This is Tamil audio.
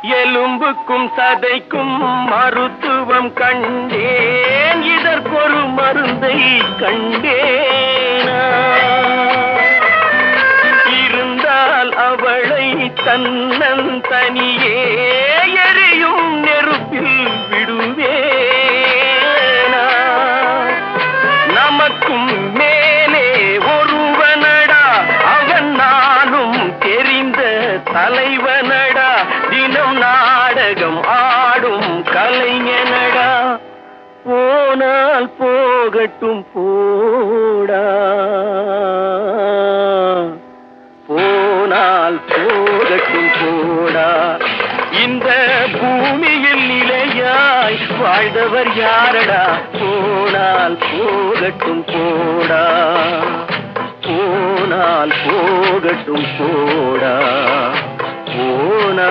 எலும்புக்கும் சதைக்கும் மருத்துவம் கண்டேன், இதற்கொரு மருந்தை கண்டேனா? இருந்தால் அவளை தன்னந்தனியே எரியும் நெருப்பில் விடுவேனா? நமக்கும் மேலே ஒருவனடா, அவன் நானும் தெரிந்த தலைவனடா, தினம் நாடகம் ஆடும் கலைஞனடா. போனால் போகட்டும் போடா, போனால் போகட்டும் போடா. இந்த பூமியில் நிலையாய் வாழ்ந்தவர் யாரடா? போனால் போகட்டும் போடா, போனால் போகட்டும் போடா, போனால்